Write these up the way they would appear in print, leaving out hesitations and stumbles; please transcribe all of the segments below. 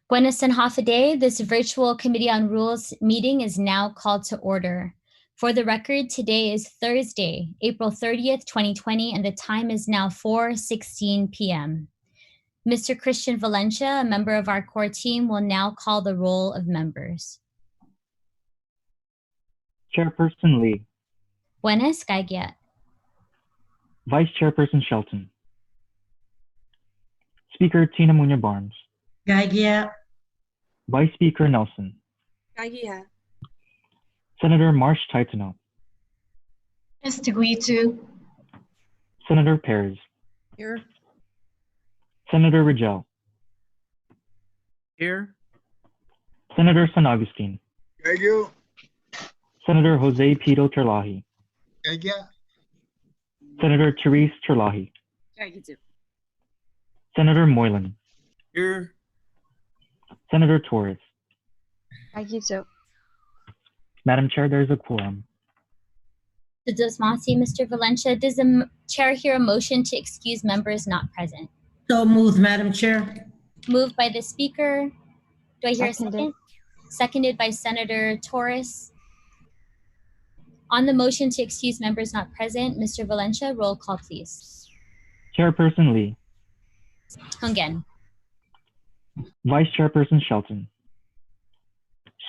Buenas and half a day. This virtual Committee on Rules meeting is now called to order. For the record, today is Thursday, April 30th, 2020, and the time is now 4:16 p.m. Mr. Christian Valencia, a member of our core team, will now call the roll of members. Chairperson Lee. Buenas, Gaigia. Vice Chairperson Shelton. Speaker Tina Muñoz Barnes. Gaigia. Vice Speaker Nelson. Gaigia. Senator Marsh Taitano. Estiguitu. Senator Perez. Here. Senator Rigel. Here. Senator San Agustin. Thank you. Senator Jose Pito Terlahi. Thank you. Senator Therese Terlahi. Senator Moylan. Here. Senator Torres. Gaigia. Madam Chair, there is a quorum. Mr. Valencia, does the chair hear a motion to excuse members not present? So moved, Madam Chair. Moved by the Speaker. Do I hear a Seconded. second? Seconded by Senator Torres. On the motion to excuse members not present, Mr. Valencia, roll call, please. Chairperson Lee. Again. Vice Chairperson Shelton.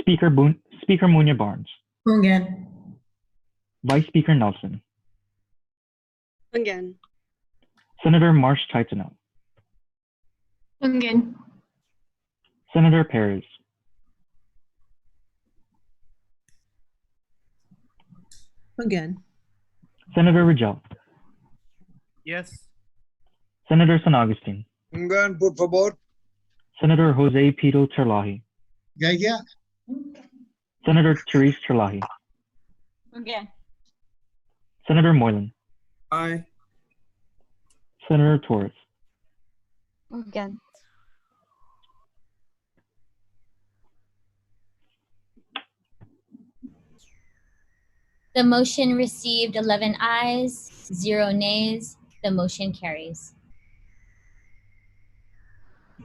Speaker Muñoz Barnes. Again. Vice Speaker Nelson. Again. Senator Marsh Taitano. Again. Senator Perez. Again. Senator Rigel. Yes. Senator San Agustin. Ungan, por favor. Senator Jose Pito Terlahi. Gaigia. Senator Therese Terlahi. Again. Senator Moylan. Aye. Senator Torres. Again. The motion received 11 ayes, 0 nays. The motion carries.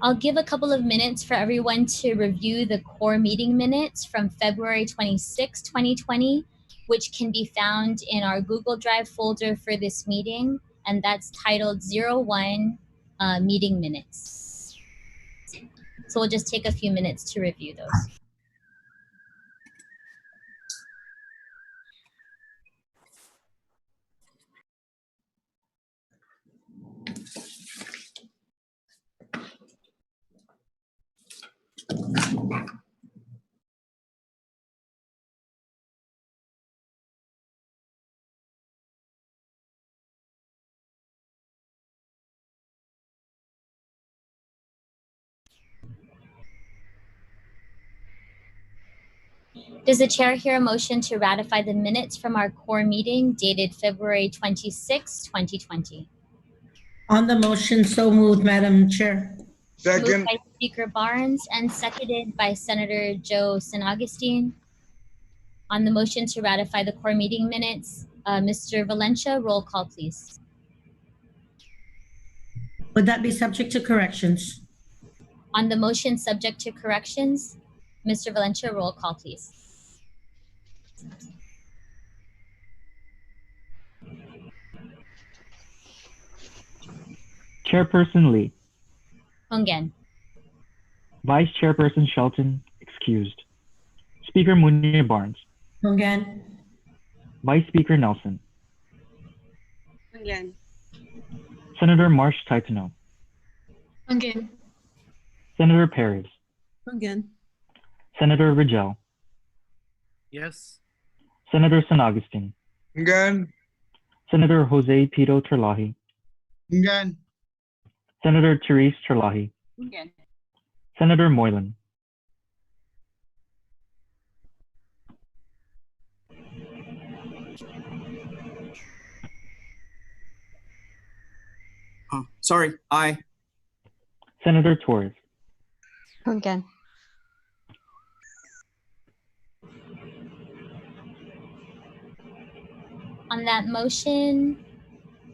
I'll give a couple of minutes for everyone to review the core meeting minutes from February 26, 2020, which can be found in our Google Drive folder for this meeting, and that's titled 01 Meeting Minutes. So we'll just take a few minutes to review those. Does the chair hear a motion to ratify the minutes from our core meeting dated February 26, 2020? On the motion, so moved, Madam Chair. Second. Moved by Speaker Barnes and seconded by Senator Joe San Agustin. On the motion to ratify the core meeting minutes, Mr. Valencia, roll call, please. Would that be subject to corrections? On the motion subject to corrections, Mr. Valencia, roll call, please. Chairperson Lee. Again. Vice Chairperson Shelton, excused. Speaker Muñoz Barnes. Again. Vice Speaker Nelson. Again. Senator Marsh Taitano. Again. Senator Perez. Again. Senator Rigel. Yes. Senator San Agustin. Ungan. Senator Jose Pito Terlahi. Ungan. Senator Therese Terlahi. Again. Senator Moylan. Oh, sorry. Aye. Senator Torres. Again. On that motion,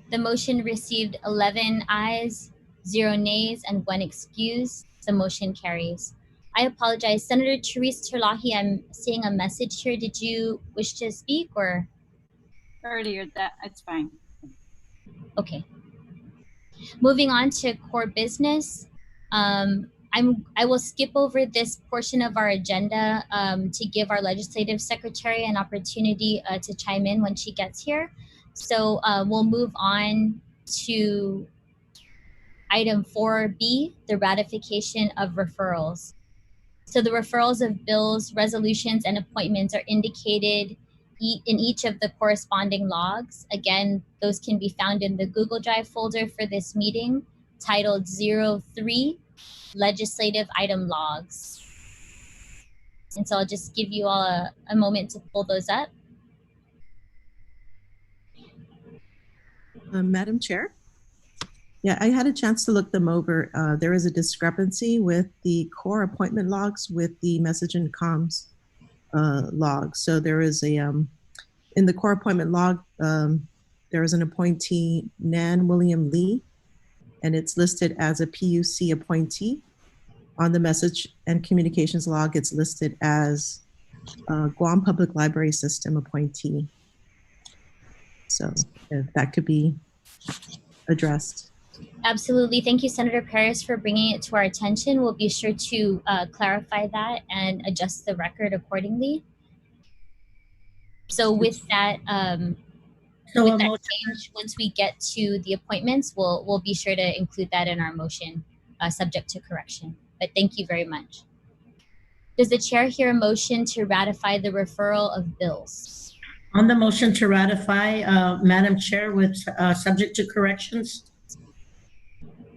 the motion received 11 ayes, 0 nays, and 1 excuse. The motion carries. I apologize. Senator Therese Terlahi, I'm seeing a message here. Did you wish to speak or? Earlier, that's fine. Okay. Moving on to core business. I will skip over this portion of our agenda to give our legislative secretary an opportunity to chime in when she gets here. So we'll move on to item 4B, the ratification of referrals. So the referrals of bills, resolutions, and appointments are indicated in each of the corresponding logs. Again, those can be found in the Google Drive folder for this meeting titled 03 Legislative Item Logs. And so I'll just give you all a moment to pull those up. Madam Chair? Yeah, I had a chance to look them over. There is a discrepancy with the core appointment logs with the message and comms log. So there is a, in the core appointment log, there is an appointee, Nan William Lee, and it's listed as a PUC appointee. On the message and communications log, it's listed as Guam Public Library System appointee. So if that could be addressed. Absolutely. Thank you, Senator Paris, for bringing it to our attention. We'll be sure to clarify that and adjust the record accordingly. So with that, change, once we get to the appointments, we'll be sure to include that in our motion, subject to correction. But thank you very much. Does the chair hear a motion to ratify the referral of bills? On the motion to ratify, Madam Chair, with subject to corrections.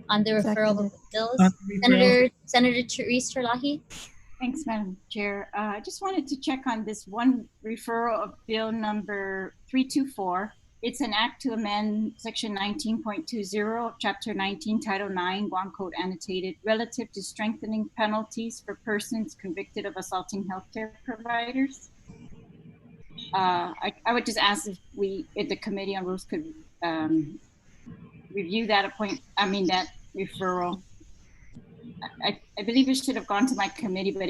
On the referral of bills, On the referral. Senator Therese Terlahi. Thanks, Madam Chair. I just wanted to check on this one referral of bill number 324. It's an act to amend section 19.20 of chapter 19, title 9, Guam Code annotated, relative to strengthening penalties for persons convicted of assaulting healthcare providers. I would just ask if the Committee on Rules could review that that referral. I believe it should have gone to my committee, but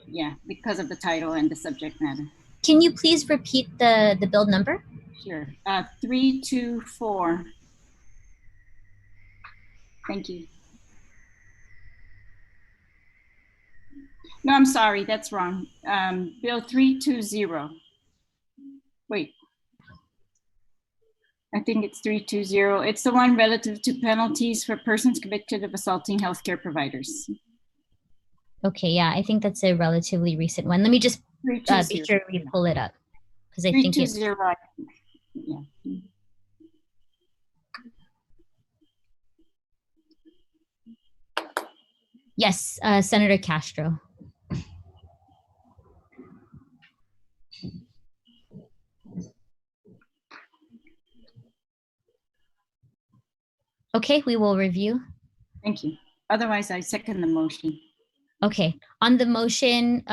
yeah, because of the title and the subject matter. Can you please repeat the bill number? Sure. 324. Thank you. No, I'm sorry, that's wrong. Bill 320. Wait. I think it's 320. It's the one relative to penalties for persons convicted of assaulting healthcare providers. Okay, yeah, I think that's a relatively recent one. Let me just be sure we pull it up, because I think it's 320. Yeah. Yes, Senator Castro. Okay, we will review. Thank you. Otherwise, I second the motion. Okay, on the motion,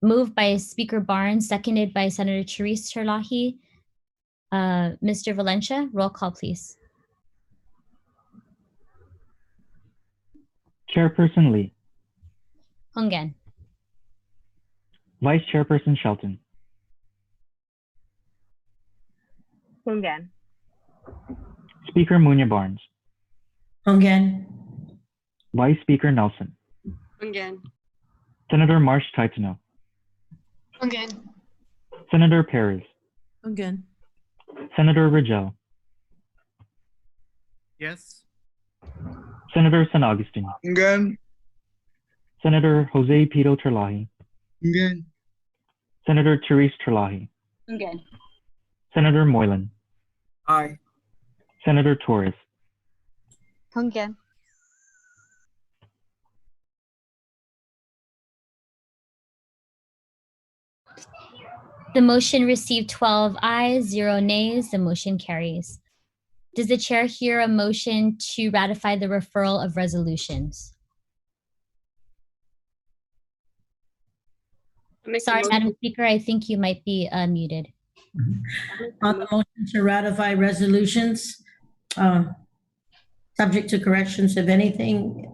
moved by Speaker Barnes, seconded by Senator Therese Terlahi. Mr. Valencia, roll call, please. Chairperson Lee. Hongan. Vice Chairperson Shelton. Hongan. Speaker Munya Barnes. Hongan. Vice Speaker Nelson. Hongan. Senator Marsh Taitano. Hongan. Senator Perez. Again. Senator Rigel. Yes. Senator San Agustin. Again. Senator Jose Pito Terlahi. Again. Senator Therese Terlahi. Again. Senator Moylan. Aye. Senator Torres. Hongan. The motion received 12 ayes, 0 nays. The motion carries. Does the chair hear a motion to ratify the referral of resolutions? Sorry, Madam Speaker, I think you might be muted. On the motion to ratify resolutions, subject to corrections, if anything.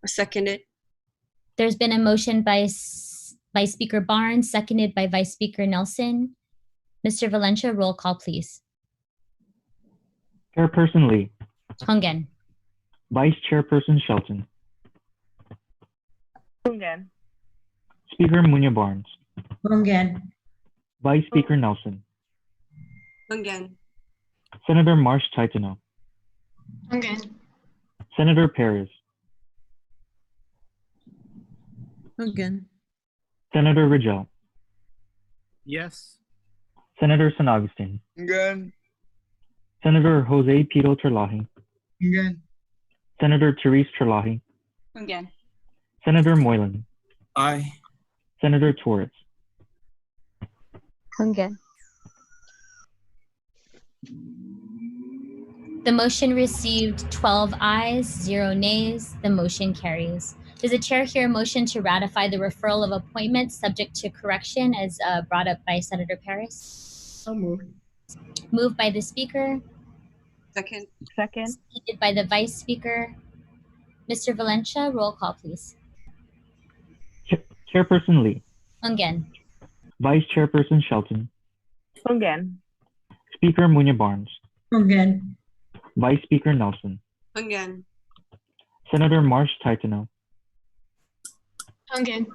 Seconded. There's been a motion by Vice Speaker Barnes, seconded by Vice Speaker Nelson. Mr. Valencia, roll call, please. Chairperson Lee, Hungen. Vice Chairperson Shelton, Pungan. Speaker Munya Barnes, Pungan. Vice Speaker Nelson, Pungan. Senator Marsh Taitano, Pungan. Senator Perez, Pungan. Senator Rigel, Yes. Senator San Agustin, Pungan. Senator Jose Pito Terlahi, Pungan. Senator Therese Terlahi, Pungan. Senator Moylan, Aye. Senator Torres. Pungan. The motion received 12 ayes, 0 nays. The motion carries. Does the chair hear a motion to ratify the referral of appointments subject to correction as brought up by Senator Perez? So moved. Moved by the Speaker, Second. seconded by the Vice Speaker. Mr. Valencia, roll call, please. Chairperson Lee, Hungen. Vice Chairperson Shelton, Pungan. Speaker Munya Barnes, Pungan. Vice Speaker Nelson, Pungan. Senator Marsh Taitano, Pungan.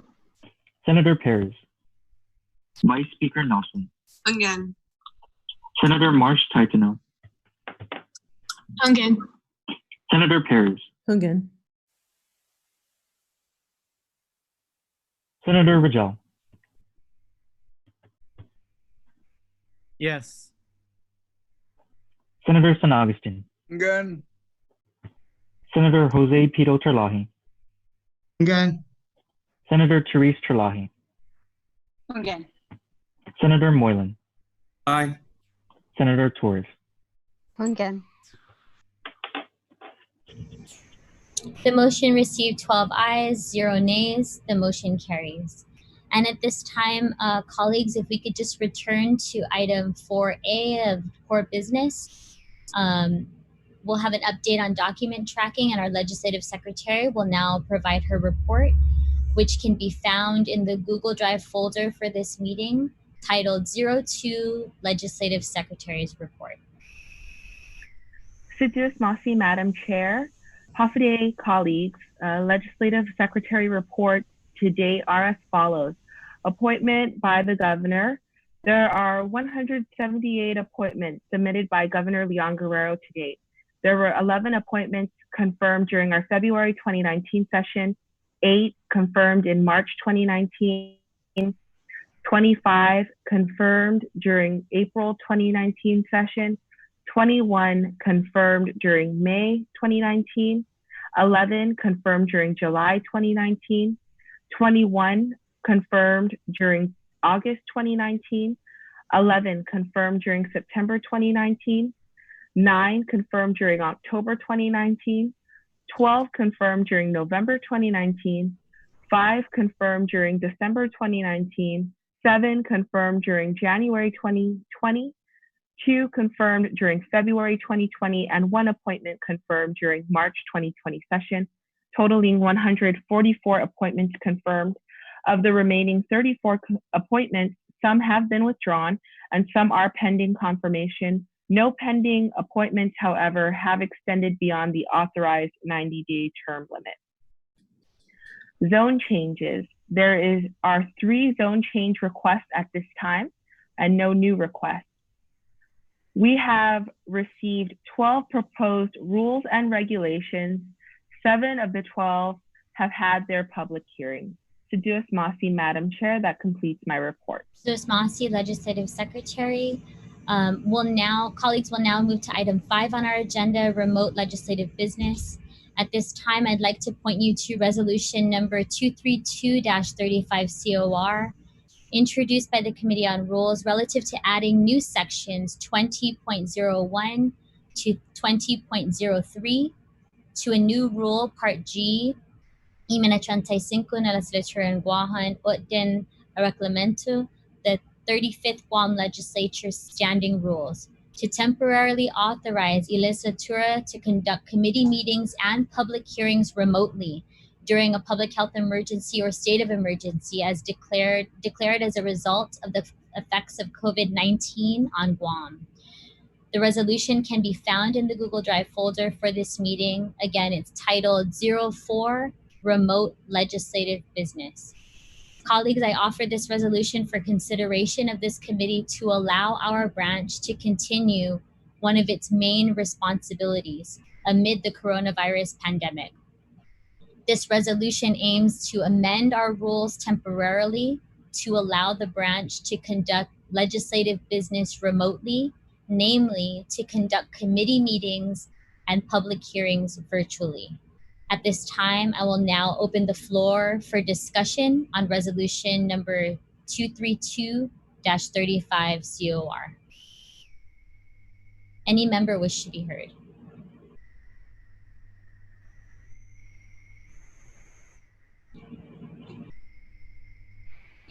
Senator Perez, Vice Speaker Nelson, Pungan. Senator Marsh Taitano, Pungan. Senator Perez, Pungan. Senator Rigel, Yes. Senator San Agustin, Pungan. Senator Jose Pito Terlahi, Pungan. Senator Therese Terlahi, Pungan. Senator Moylan, Aye. Senator Torres. Pungan. The motion received 12 ayes, 0 nays. The motion carries. And at this time, colleagues, if we could just return to item 4A of core business. We'll have an update on document tracking, and our legislative secretary will now provide her report, which can be found in the Google Drive folder for this meeting, titled 02 Legislative Secretary's Report. Assiduous Masi, Madam Chair, Hafaday colleagues, Legislative Secretary report to date are as follows. Appointment by the Governor. There are 178 appointments submitted by Governor Leon Guerrero to date. There were 11 appointments confirmed during our February 2019 session, 8 confirmed in March 2019, 25 confirmed during April 2019 session, 21 confirmed during May 2019, 11 confirmed during July 2019, 21 confirmed during August 2019, 11 confirmed during September 2019, 9 confirmed during October 2019, 12 confirmed during November 2019, 5 confirmed during December 2019, 7 confirmed during January 2020, 2 confirmed during February 2020, and 1 appointment confirmed during March 2020 session, totaling 144 appointments confirmed. Of the remaining 34 appointments, some have been withdrawn and some are pending confirmation. No pending appointments, however, have extended beyond the authorized 90-day term limit. Zone changes. There are 3 zone change requests at this time and no new requests. We have received 12 proposed rules and regulations. 7 of the 12 have had their public hearings. Assiduous Masi, Madam Chair, that completes my report. Assiduous Masi, Legislative Secretary. Colleagues will now move to item 5 on our agenda, remote legislative business. At this time, I'd like to point you to resolution number 232-35 COR, introduced by the Committee on Rules relative to adding new sections 20.01 to 20.03 to a new rule, Part G, Imena 35 na legislature in Guahan, Otden Reglamento, the 35th Guam Legislature's standing rules, to temporarily authorize Legislatura to conduct committee meetings and public hearings remotely during a public health emergency or state of emergency as declared as a result of the effects of COVID-19 on Guam. The resolution can be found in the Google Drive folder for this meeting. Again, it's titled 04 Remote Legislative Business. Colleagues, I offer this resolution for consideration of this committee to allow our branch to continue one of its main responsibilities amid the coronavirus pandemic. This resolution aims to amend our rules temporarily to allow the branch to conduct legislative business remotely, namely to conduct committee meetings and public hearings virtually. At this time, I will now open the floor for discussion on resolution number 232-35 COR. Any member wish to be heard?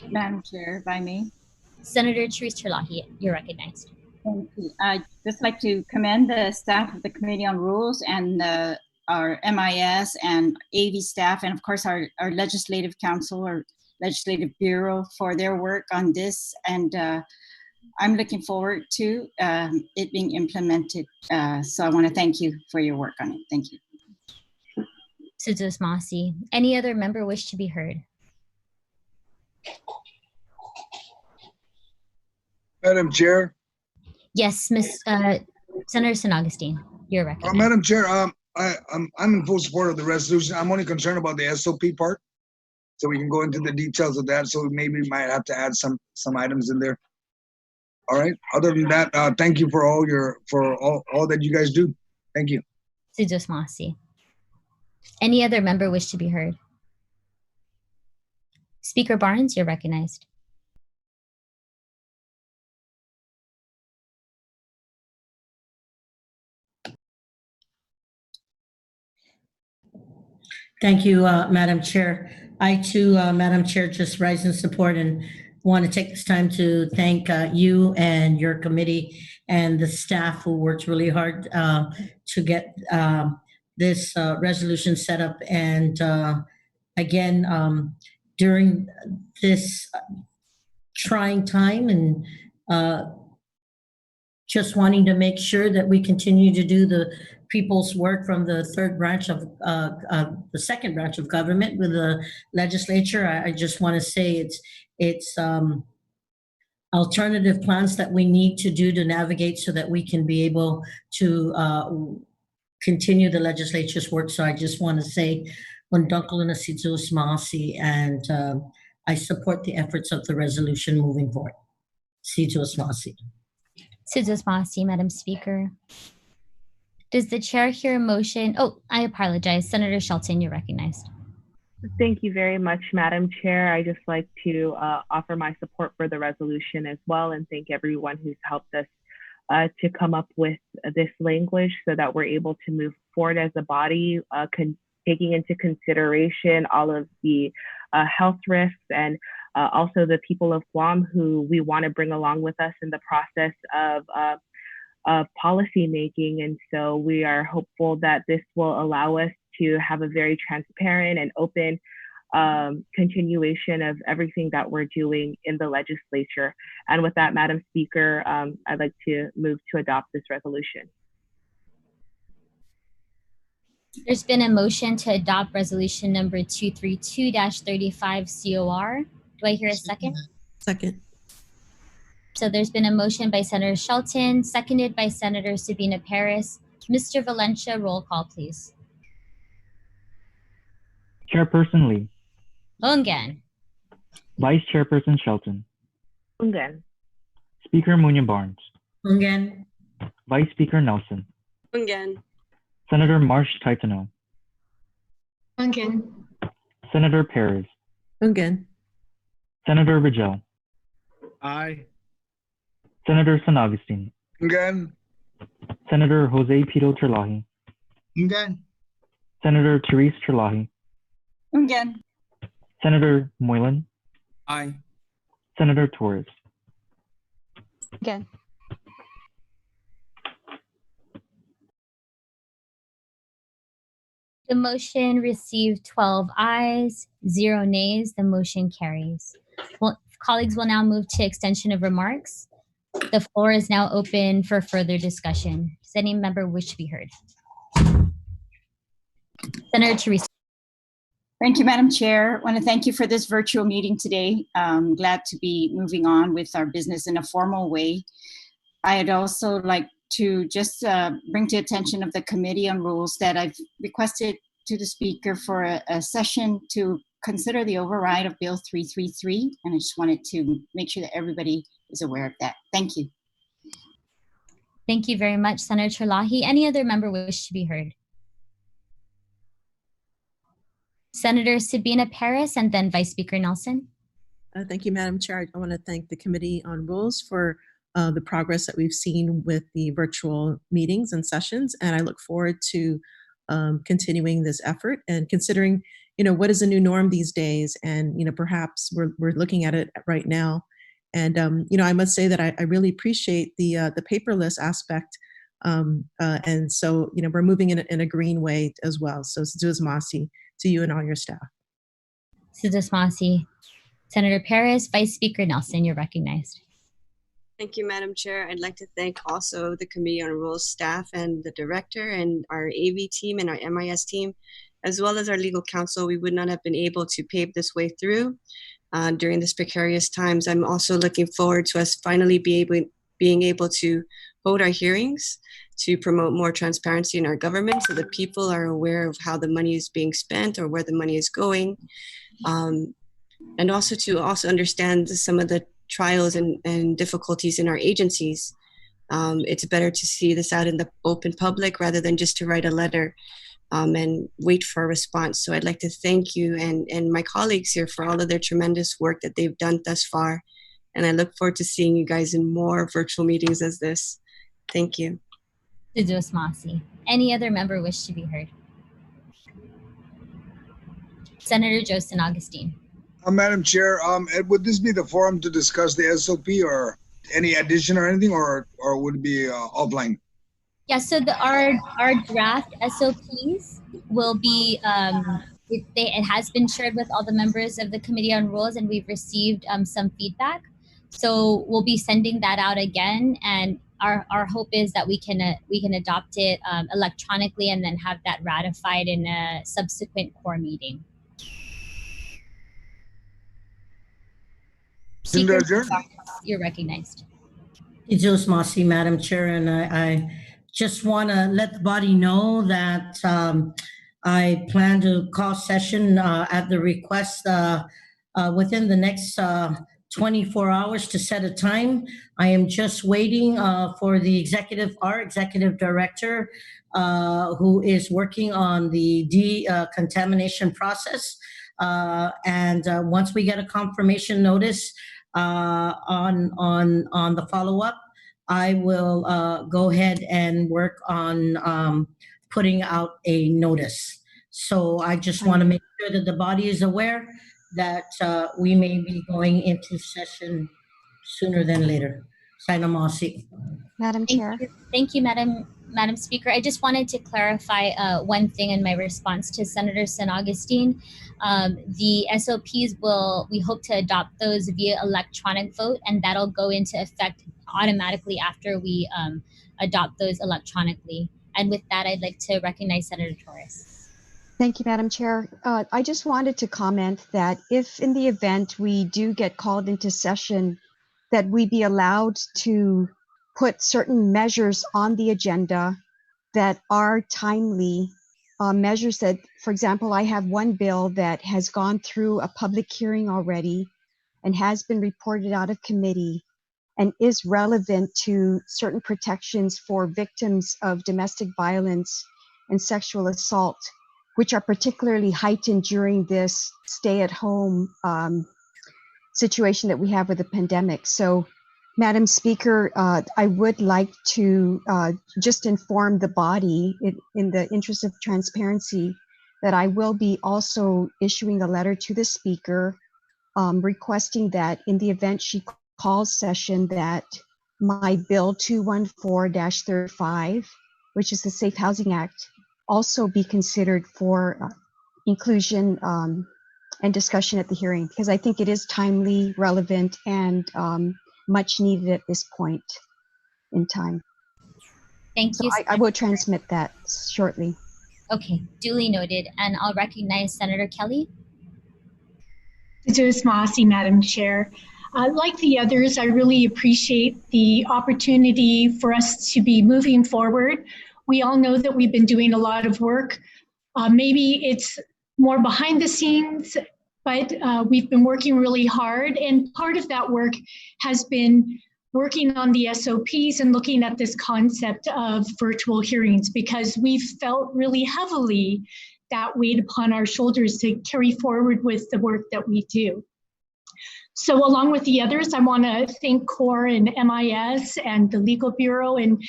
Madam Chair, by me. Senator Therese Terlahi, you're recognized. Thank you. I'd just like to commend the staff of the Committee on Rules and our MIS and AV staff, and of course our Legislative Council or Legislative Bureau for their work on this. And I'm looking forward to it being implemented. So I want to thank you for your work on it. Thank you. Suzos Masi. Any other member wish to be heard? Madam Chair. Yes, Senator San Augustine, you're recognized. Madam Chair, I'm in full support of the resolution. I'm only concerned about the SOP part, so we can go into the details of that. So maybe we might have to add some items in there. All right. Other than that, thank you for all that you guys do. Thank you. Suzos Masi. Any other member wish to be heard? Speaker Barnes, you're recognized. Thank you, Madam Chair. I too, Madam Chair, just rise in support and want to take this time to thank you and your committee and the staff who worked really hard to get this resolution set up. And again, during this trying time and just wanting to make sure that we continue to do the people's work from the second branch of government with the legislature. I just want to say it's alternative plans that we need to do to navigate so that we can be able to continue the legislature's work. So I just want to say, and I support the efforts of the resolution moving forward. Suzos Masi. Suzos Masi, Madam Speaker. Does the chair hear a motion? Oh, I apologize. Senator Shelton, you're recognized. Thank you very much, Madam Chair. I just like to offer my support for the resolution as well, and thank everyone who's helped us to come up with this language so that we're able to move forward as a body, taking into consideration all of the health risks and also the people of Guam who we want to bring along with us in the process of policy making. And so we are hopeful that this will allow us to have a very transparent and open continuation of everything that we're doing in the legislature. And with that, Madam Speaker, I'd like to move to adopt this resolution. There's been a motion to adopt resolution number 232-35 COR. Do I hear a second? Second. So there's been a motion by Senator Shelton, seconded by Senator Sabina Paris. Mr. Valencia, roll call, please. Chairperson Lee. Ongan. Vice Chairperson Shelton. Ungan. Speaker Munya Barnes. Again. Vice Speaker Nelson. Ungan. Senator Marsh Taitano. Again. Senator Perez. Again. Senator Rigel. Aye. Senator San Augustine. Again. Senator Jose Pito Terlahi. Again. Senator Therese Terlahi. Again. Senator Moylan. Aye. Senator Torres. Again. The motion received 12 ayes, 0 nays. The motion carries. Well, colleagues will now move to extension of remarks. The floor is now open for further discussion. Does any member wish to be heard? Senator Teresa. Thank you, Madam Chair. I want to thank you for this virtual meeting today. I'm glad to be moving on with our business in a formal way. I'd also like to just bring to attention of the Committee on Rules that I've requested to the Speaker for a session to consider the override of Bill 333, and I just wanted to make sure that everybody is aware of that. Thank you. Thank you very much, Senator Terlahi. Any other member wish to be heard? Senator Sabina Paris and then Vice Speaker Nelson. Thank you, Madam Chair. I want to thank the Committee on Rules for the progress that we've seen with the virtual meetings and sessions, and I look forward to continuing this effort and considering, what is a new norm these days, and perhaps we're looking at it right now, and I must say that I really appreciate the paperless aspect, and so we're moving in a green way as well. So Sudhasmasi to you and all your staff. Sudhasmasi. Senator Paris, Vice Speaker Nelson, you're recognized. Thank you, Madam Chair. I'd like to thank also the Committee on Rules staff and the director and our AV team and our MIS team, as well as our legal counsel. We would not have been able to pave this way through during this precarious times. I'm also looking forward to us finally being able to hold our hearings to promote more transparency in our government so that people are aware of how the money is being spent or where the money is going. And also to understand some of the trials and difficulties in our agencies. It's better to see this out in the open public rather than just to write a letter and wait for a response. So I'd like to thank you and my colleagues here for all of their tremendous work that they've done thus far. And I look forward to seeing you guys in more virtual meetings as this. Thank you. Sudhasmasi. Any other member wish to be heard? Senator Joseph Augustine. Madam Chair, would this be the forum to discuss the SOP or any addition or anything, or would it be offline? Yeah, so our draft SOPs will be, it has been shared with all the members of the Committee on Rules, and we've received some feedback. So we'll be sending that out again, and our hope is that we can adopt it electronically and then have that ratified in a subsequent core meeting. Speaker, you're recognized. Sudhasmasi, Madam Chair, and I just want to let the body know that I plan to call session at the request within the next 24 hours to set a time. I am just waiting for our executive director, who is working on the decontamination process. And once we get a confirmation notice on the follow-up, I will go ahead and work on putting out a notice. So I just want to make sure that the body is aware that we may be going into session sooner than later. Madam Chair. Thank you, Madam Speaker. I just wanted to clarify one thing in my response to Senator San Augustine. The SOPs we hope to adopt those via electronic vote, and that'll go into effect automatically after we adopt those electronically. And with that, I'd like to recognize Senator Torres. Thank you, Madam Chair. I just wanted to comment that if in the event we do get called into session, that we be allowed to put certain measures on the agenda that are timely, measures that, for example, I have one bill that has gone through a public hearing already and has been reported out of committee and is relevant to certain protections for victims of domestic violence and sexual assault, which are particularly heightened during this stay-at-home situation that we have with the pandemic. So, Madam Speaker, I would like to just inform the body in the interest of transparency that I will be also issuing a letter to the Speaker requesting that in the event she calls session that my Bill 214-35, which is the Safe Housing Act, also be considered for inclusion and discussion at the hearing, because I think it is timely, relevant, and much needed at this point in time. Thank So you. I will transmit that shortly. Okay, duly noted. And I'll recognize Senator Kelly. Ms. Mossy, Madam Chair. Like the others, I really appreciate the opportunity for us to be moving forward. We all know that we've been doing a lot of work. Maybe it's more behind the scenes, but we've been working really hard. And part of that work has been working on the SOPs and looking at this concept of virtual hearings, because we've felt really heavily that weight upon our shoulders to carry forward with the work that we do. So along with the others, I want to thank CORE and MIS and the Legal Bureau and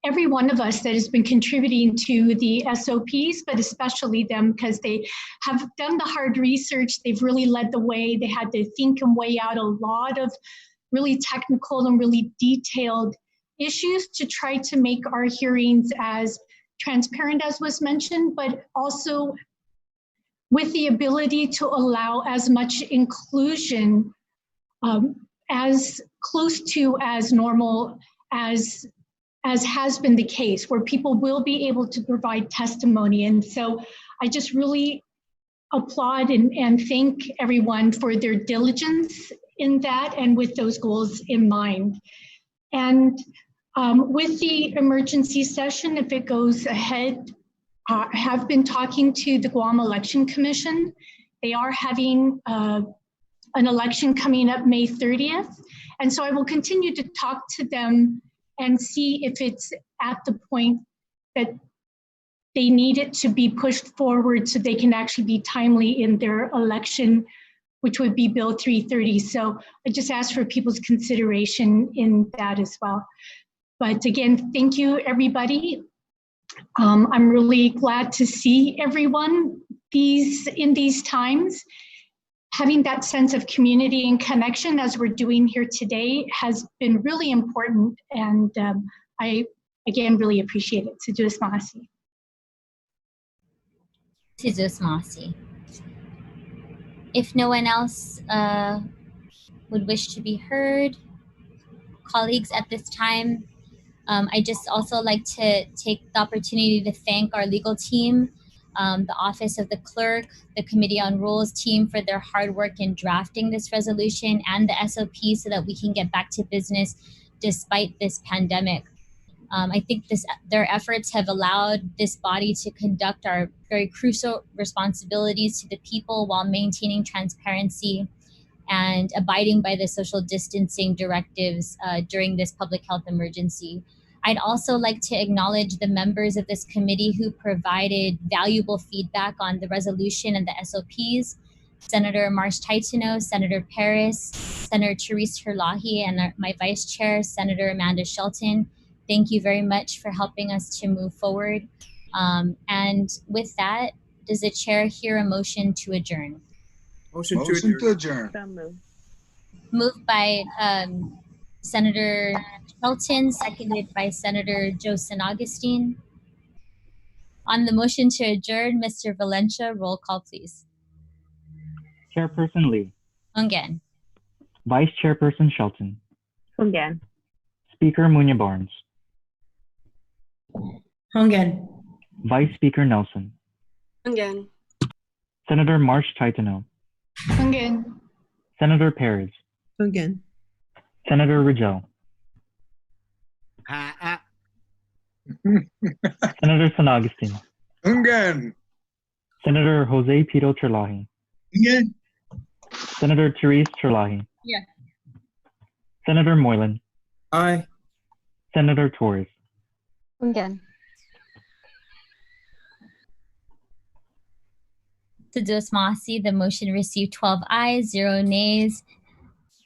every one of us that has been contributing to the SOPs, but especially them, because they have done the hard research. They've really led the way. They had to think and weigh out a lot of really technical and really detailed issues to try to make our hearings as transparent as was mentioned, but also with the ability to allow as much inclusion as close to as normal as has been the case, where people will be able to provide testimony. And so I just really applaud and thank everyone for their diligence in that and with those goals in mind. And with the emergency session, if it goes ahead, I have been talking to the Guam Election Commission. They are having an election coming up May 30th. And so I will continue to talk to them and see if it's at the point that they need it to be pushed forward so they can actually be timely in their election, which would be Bill 330. So I just ask for people's consideration in that as well. But again, thank you, everybody. I'm really glad to see everyone in these times. Having that sense of community and connection as we're doing here today has been really important. And I, again, really appreciate it. Sejus Mahasi. Sejus Mahasi. If no one else would wish to be heard, colleagues, at this time, I just also like to take the opportunity to thank our legal team, the Office of the Clerk, the Committee on Rules team for their hard work in drafting this resolution and the SOP so that we can get back to business despite this pandemic. I think their efforts have allowed this body to conduct our very crucial responsibilities to the people while maintaining transparency and abiding by the social distancing directives during this public health emergency. I'd also like to acknowledge the members of this committee who provided valuable feedback on the resolution and the SOPs. Senator Marsh Taitano, Senator Paris, Senator Therese Terlahi, and my Vice Chair, Senator Amanda Shelton. Thank you very much for helping us to move forward. And with that, does the chair hear a motion to adjourn? Motion to adjourn. Moved by Senator Shelton, seconded by Senator Joe San Augustine. On the motion to adjourn, Mr. Valencia, roll call, please. Chairperson Lee. Ongen. Vice Chairperson Shelton. Ongen. Speaker Munya Barnes. Hongen. Vice Speaker Nelson. Again. Senator Marsh Taitano. Again. Senator Perez. Again. Senator Rigel. Senator San Augustine. Again. Senator Jose Pito Terlahi. Again. Senator Therese Terlahi. Yeah. Senator Moylan. Aye. Senator Torres. Again. Sejus Mahasi, the motion received 12 ayes, 0 nays.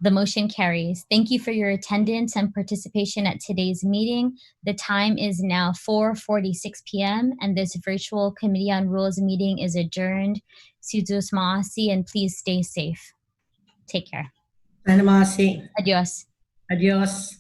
The motion carries. Thank you for your attendance and participation at today's meeting. The time is now 4:46 p.m. and this virtual Committee on Rules meeting is adjourned. Sejus Mahasi, and please stay safe. Take care. Anamasi. Adios. Adios.